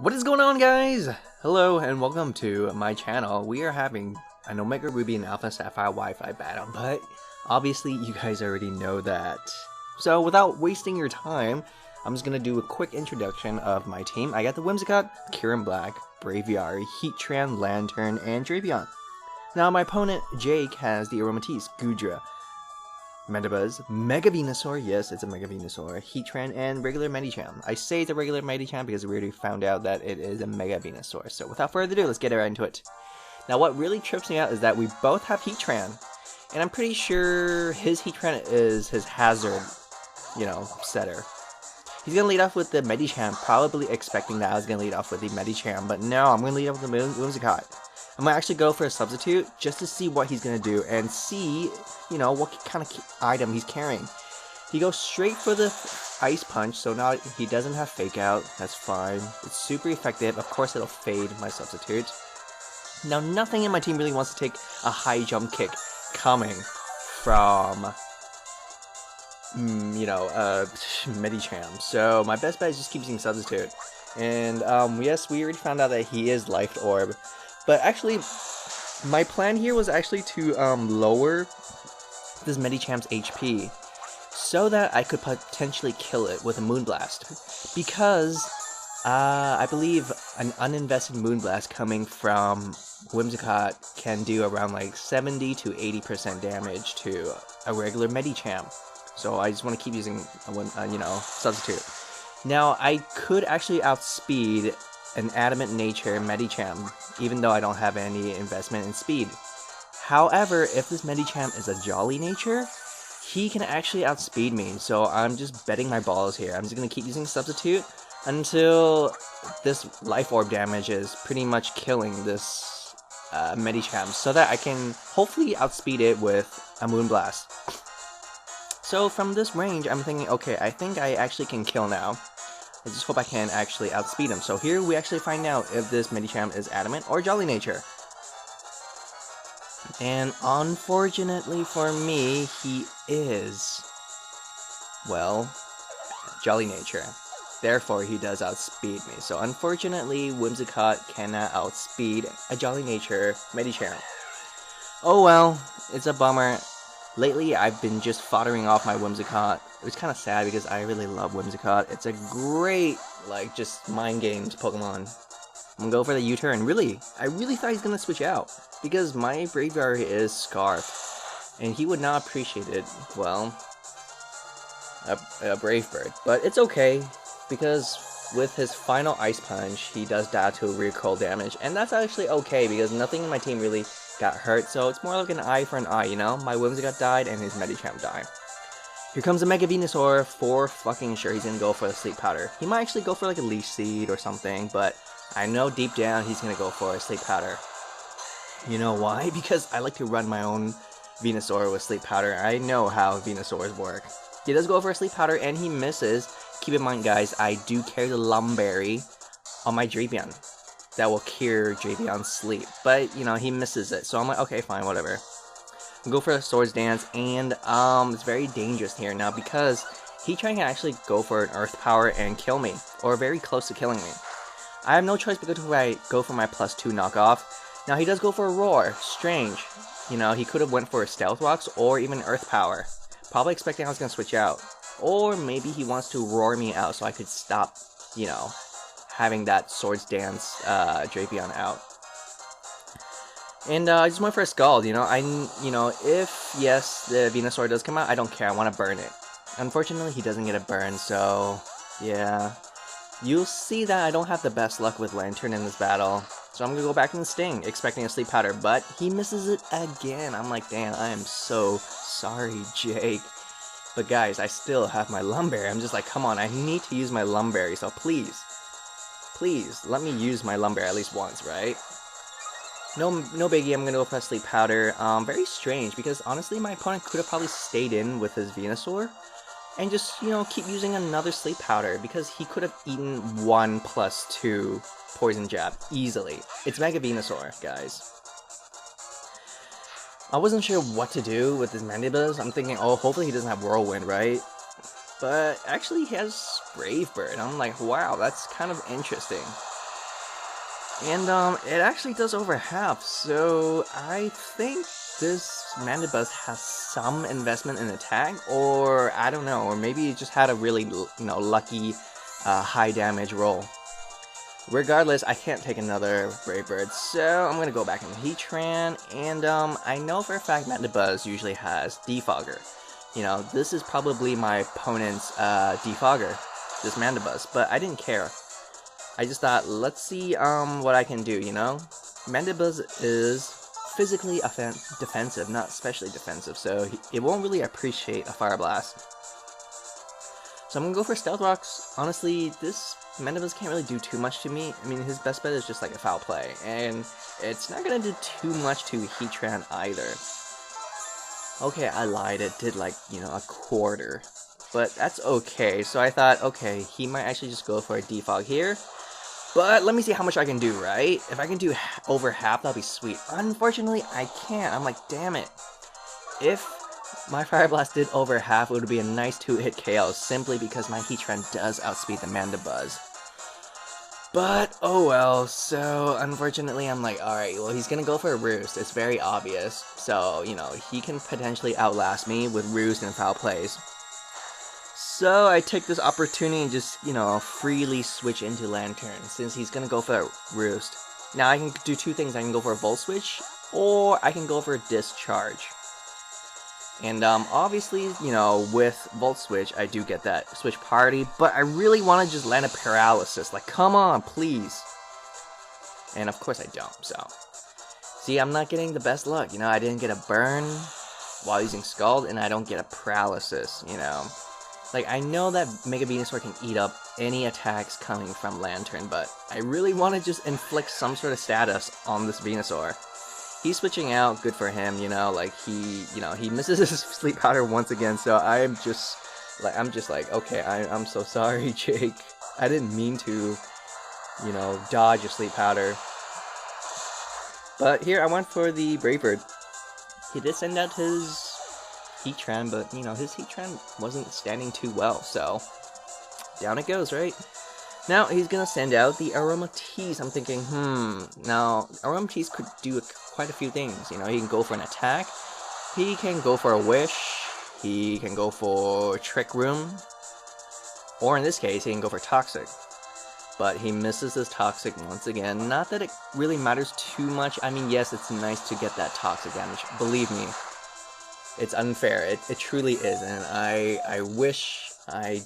What is going on, guys? Hello and welcome to my channel. We are having an Omega Ruby and Alpha Sapphire Wi-Fi battle, but obviously you guys already know that. So without wasting your time, I'm just gonna do a quick introduction of my team. I got the Whimsicott, Kyurem-B, Braviary, Heatran, Lanturn, and Drapion. Now my opponent, Jake, has the Aromatisse, Goodra, Mandibuzz, Mega Venusaur, yes, it's a Mega Venusaur, Heatran, and regular Medicham. I say it's a regular Medicham because we already found out that it is a Mega Venusaur. So without further ado, let's get right into it. Now what really trips me out is that we both have Heatran, and I'm pretty sure his Heatran is his hazard, setter. He's gonna lead off with the Medicham, probably expecting that I was gonna lead off with the Medicham, but no, I'm gonna lead off with the Whimsicott. I'm gonna actually go for a substitute just to see what he's gonna do and see, what kind of item he's carrying. He goes straight for the Ice Punch, so now he doesn't have Fake Out. That's fine. It's super effective. Of course, it'll fade my substitute. Now, nothing in my team really wants to take a high jump kick coming from, Medicham. So my best bet is just keep using substitute. And yes, we already found out that he is Life Orb. But actually, my plan here was actually to lower this Medicham's HP so that I could potentially kill it with a Moonblast. Because I believe an uninvested Moonblast coming from Whimsicott can do around like 70 to 80% damage to a regular Medicham. So I just want to keep using substitute. Now I could actually outspeed an Adamant Nature Medicham, even though I don't have any investment in speed. However, if this Medicham is a Jolly Nature, he can actually outspeed me, so I'm just betting my balls here. I'm just going to keep using substitute until this Life Orb damage is pretty much killing this Medicham, so that I can hopefully outspeed it with a Moonblast. So from this range, I'm thinking, okay, I think I actually can kill now. I just hope I can actually outspeed him. So here we actually find out if this Medicham is Adamant or Jolly Nature. And unfortunately for me, he is, well, Jolly Nature. Therefore, he does outspeed me. So unfortunately, Whimsicott cannot outspeed a Jolly Nature Medicham. Oh well, it's a bummer. Lately, I've been just foddering off my Whimsicott. It's kind of sad because I really love Whimsicott. It's a great, just mind games Pokemon. I'm gonna go for the U-turn. I really thought he's gonna switch out because my Braviary is Scarf, and he would not appreciate it. Well, a Brave Bird, but it's okay because with his final Ice Punch, he does die to recoil damage, and that's actually okay because nothing in my team really got hurt, so it's more like an eye for an eye, My Whimsicott died and his Medicham died. Here comes a Mega Venusaur for fucking sure he's gonna go for a Sleep Powder. He might actually go for like a Leech Seed or something, but I know deep down he's gonna go for a Sleep Powder. You know why? Because I like to run my own Venusaur with Sleep Powder. I know how Venusaurs work. He does go for a Sleep Powder and he misses. Keep in mind, guys, I do carry the Lumberry on my Drapion. That will cure Drapion's sleep. But, he misses it. So I'm like, okay, fine, whatever. Go for a Swords Dance, and it's very dangerous here now because Heatran can actually go for an Earth Power and kill me, or very close to killing me. I have no choice but to go for my +2 knockoff. Now he does go for a Roar. Strange. He could have went for a Stealth Rocks or even Earth Power. Probably expecting I was going to switch out. Or maybe he wants to Roar me out so I could stop, having that Swords Dance Drapion out. And I just went for a Scald, if, yes, the Venusaur does come out, I don't care, I want to burn it. Unfortunately, he doesn't get a burn, so, yeah. You'll see that I don't have the best luck with Lanturn in this battle. So I'm going to go back in the Sting, expecting a Sleep Powder, but he misses it again. I'm like, damn, I am so sorry, Jake. But guys, I still have my Lumberry. I'm just like, come on, I need to use my Lumberry, so please, let me use my Lumberry at least once, right? No biggie, I'm gonna go for a Sleep Powder. Very strange, because honestly, my opponent could have probably stayed in with his Venusaur, and just, keep using another Sleep Powder, because he could have eaten 1 + 2 Poison Jab easily. It's Mega Venusaur, guys. I wasn't sure what to do with this Mandibuzz. I'm thinking, oh, hopefully he doesn't have Whirlwind, right? But actually he has Brave Bird. I'm like, wow, that's kind of interesting. And it actually does over half, so I think this Mandibuzz has some investment in attack, or I don't know, or maybe it just had a really, lucky high damage roll. Regardless, I can't take another Brave Bird, so I'm gonna go back into Heatran, and I know for a fact Mandibuzz usually has Defogger. This is probably my opponent's Defogger, this Mandibuzz, but I didn't care. I just thought, let's see what I can do, Mandibuzz is physically defensive, not especially defensive, so it won't really appreciate a Fire Blast. So I'm gonna go for Stealth Rocks. Honestly, this Mandibuzz can't really do too much to me. I mean, his best bet is just like a Foul Play, and it's not gonna do too much to Heatran either. Okay, I lied, it did like, a quarter. But that's okay, so I thought, okay, he might actually just go for a Defog here. But let me see how much I can do, right? If I can do over half, that'll be sweet. Unfortunately, I can't. I'm like, damn it. If my Fire Blast did over half, it would be a nice 2-hit KO, simply because my Heatran does outspeed the Mandibuzz. But, oh well, so unfortunately I'm like, alright, well he's gonna go for a Roost, it's very obvious. So, he can potentially outlast me with Roost and Foul Plays. So I take this opportunity and just, freely switch into Lanturn, since he's gonna go for a Roost. Now I can do two things, I can go for a Volt Switch, or I can go for a Discharge. And obviously, with Volt Switch, I do get that Switch Party, but I really want to just land a Paralysis, like, come on, please. And of course I don't, so. See, I'm not getting the best luck, I didn't get a Burn while using Scald, and I don't get a Paralysis, Like, I know that Mega Venusaur can eat up any attacks coming from Lanturn, but I really want to just inflict some sort of status on this Venusaur. He's switching out, good for him, like, he misses his Sleep Powder once again, so I'm just like, okay, I'm so sorry, Jake. I didn't mean to, dodge a Sleep Powder. But here, I went for the Brave Bird. He did send out his Heatran, but, his Heatran wasn't standing too well, so down it goes, right? Now, he's gonna send out the Aromatisse. I'm thinking, now, Aromatisse could do quite a few things, he can go for an attack, he can go for a Wish, he can go for Trick Room, or in this case, he can go for Toxic. But he misses his Toxic once again. Not that it really matters too much. I mean, yes, it's nice to get that Toxic damage. Believe me, it's unfair. It truly is, and I wish I,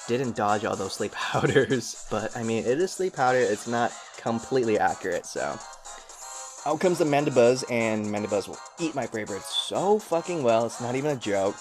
didn't dodge all those Sleep Powders. But, I mean, it is Sleep Powder. It's not completely accurate, so. Out comes the Mandibuzz, and Mandibuzz will eat my Brave Bird so fucking well. It's not even a joke.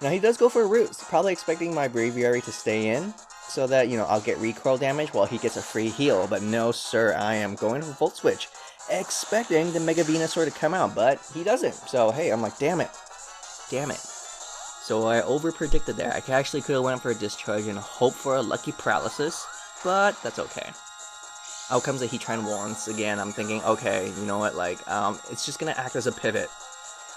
Now, he does go for a Roost. Probably expecting my Braviary to stay in, so that, I'll get recoil damage while he gets a free heal. But no, sir, I am going for Volt Switch, expecting the Mega Venusaur to come out, but he doesn't. So, hey, I'm like, damn it. Damn it. So I over-predicted there. I actually could have went for a Discharge and hope for a lucky Paralysis, but that's okay. Out comes the Heatran once again. I'm thinking, okay, you know what, like, it's just gonna act as a pivot.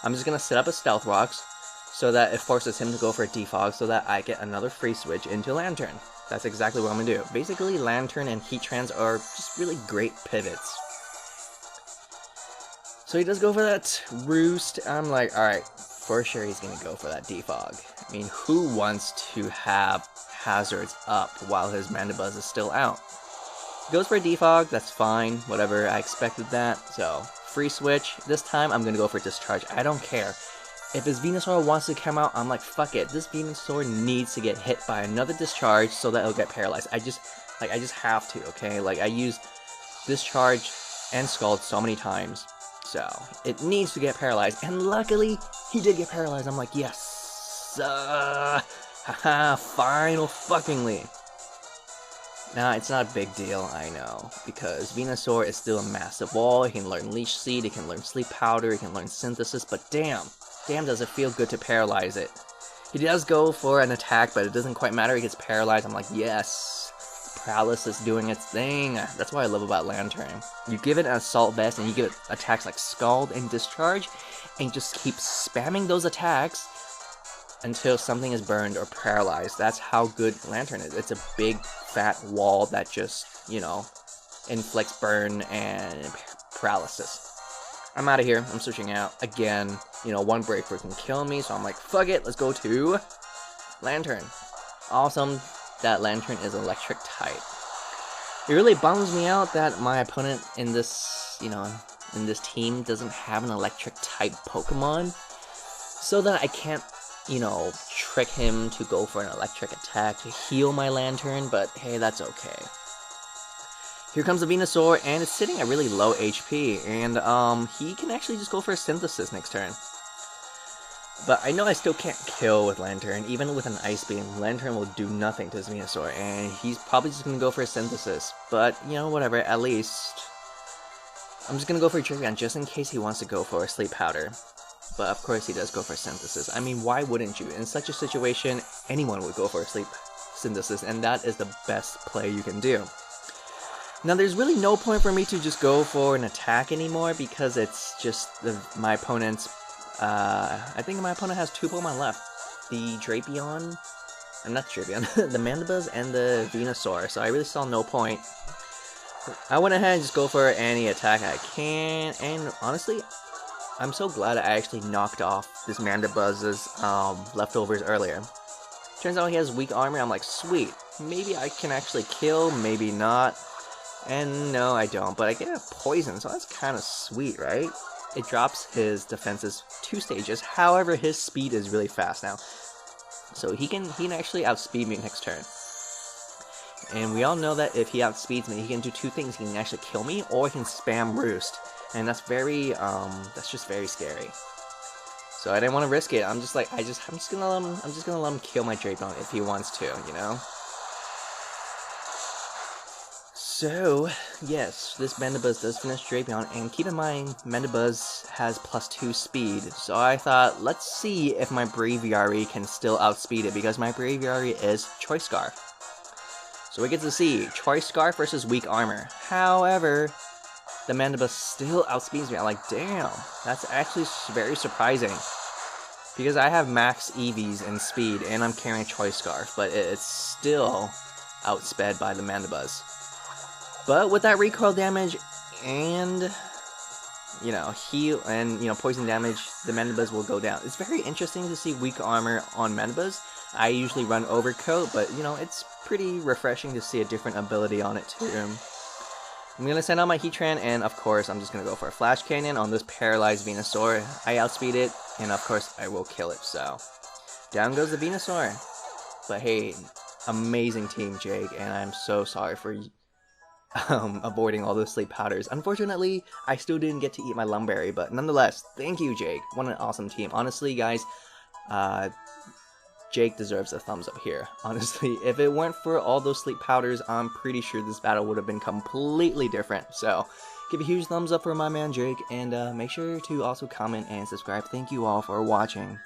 I'm just gonna set up a Stealth Rocks, so that it forces him to go for a Defog, so that I get another free switch into Lanturn. That's exactly what I'm gonna do. Basically, Lanturn and Heatrans are just really great pivots. So he does go for that Roost. I'm like, alright, for sure he's gonna go for that Defog. I mean, who wants to have hazards up while his Mandibuzz is still out? He goes for a Defog, that's fine, whatever, I expected that. So, free switch. This time, I'm gonna go for Discharge. I don't care. If his Venusaur wants to come out, I'm like, fuck it. This Venusaur needs to get hit by another Discharge so that it'll get paralyzed. I just have to, okay? Like, I use Discharge and Scald so many times. So, it needs to get paralyzed. And luckily, he did get paralyzed. I'm like, yes! Haha, final fuckingly. Nah, it's not a big deal, I know. Because Venusaur is still a massive wall. He can learn Leech Seed, he can learn Sleep Powder, he can learn Synthesis, but damn does it feel good to paralyze it. He does go for an attack, but it doesn't quite matter. He gets paralyzed. I'm like, yes, Paralysis doing its thing. That's what I love about Lanturn. You give it an Assault Vest, and you give it attacks like Scald and Discharge, and you just keep spamming those attacks until something is burned or paralyzed. That's how good Lanturn is. It's a big, fat wall that just, inflicts burn and paralysis. I'm out of here. I'm switching out. Again, you know, one breakthrough can kill me, so I'm like, fuck it, let's go to Lanturn. Awesome that Lanturn is electric type. It really bums me out that my opponent in this, you know, in this team doesn't have an electric type Pokemon, so that I can't, you know, trick him to go for an electric attack to heal my Lanturn, but hey, that's okay. Here comes the Venusaur, and it's sitting at really low HP, and he can actually just go for a Synthesis next turn. But I know I still can't kill with Lanturn. Even with an Ice Beam, Lanturn will do nothing to this Venusaur, and he's probably just going to go for a Synthesis. But, you know, whatever, at least I'm just going to go for a Drapion just in case he wants to go for a Sleep Powder. But of course he does go for Synthesis. I mean, why wouldn't you? In such a situation, anyone would go for a Sleep Synthesis, and that is the best play you can do. Now, there's really no point for me to just go for an attack anymore, because it's just my opponent's... I think my opponent has 2 Pokemon left. The Drapion... not Drapion, the Mandibuzz and the Venusaur, so I really saw no point. I went ahead and just go for any attack I can, and honestly, I'm so glad I actually knocked off this Mandibuzz's leftovers earlier. Turns out he has weak armor. I'm like, sweet, maybe I can actually kill, maybe not. And no, I don't, but I get a poison, so that's kind of sweet, right? It drops his defenses 2 stages, however his speed is really fast now. So he can actually outspeed me next turn. And we all know that if he outspeeds me, he can do 2 things. He can actually kill me, or he can spam Roost. And that's that's just very scary. So I didn't want to risk it. I'm just like, I'm just gonna let him kill my Drapion if he wants to, you know? So, yes, this Mandibuzz does finish Drapion, and keep in mind, Mandibuzz has +2 speed, so I thought, let's see if my Braviary can still outspeed it, because my Braviary is Choice Scarf. So we get to see Choice Scarf versus weak armor. However, the Mandibuzz still outspeeds me. I'm like, damn, that's actually very surprising, because I have max EVs in speed, and I'm carrying Choice Scarf, but it's still outsped by the Mandibuzz. But with that recoil damage and, you know, heal and, you know, poison damage, the Mandibuzz will go down. It's very interesting to see weak armor on Mandibuzz. I usually run Overcoat, but, you know, it's pretty refreshing to see a different ability on it too. I'm going to send out my Heatran, and of course, I'm just going to go for a Flash Cannon on this paralyzed Venusaur. I outspeed it, and of course, I will kill it, so. Down goes the Venusaur. But hey, amazing team, Jake, and I'm so sorry for avoiding all those sleep powders. Unfortunately, I still didn't get to eat my Lumberry, but nonetheless, thank you, Jake. What an awesome team. Honestly, guys, Jake deserves a thumbs up here. Honestly, if it weren't for all those sleep powders, I'm pretty sure this battle would have been completely different. So, give a huge thumbs up for my man, Jake, and make sure to also comment and subscribe. Thank you all for watching.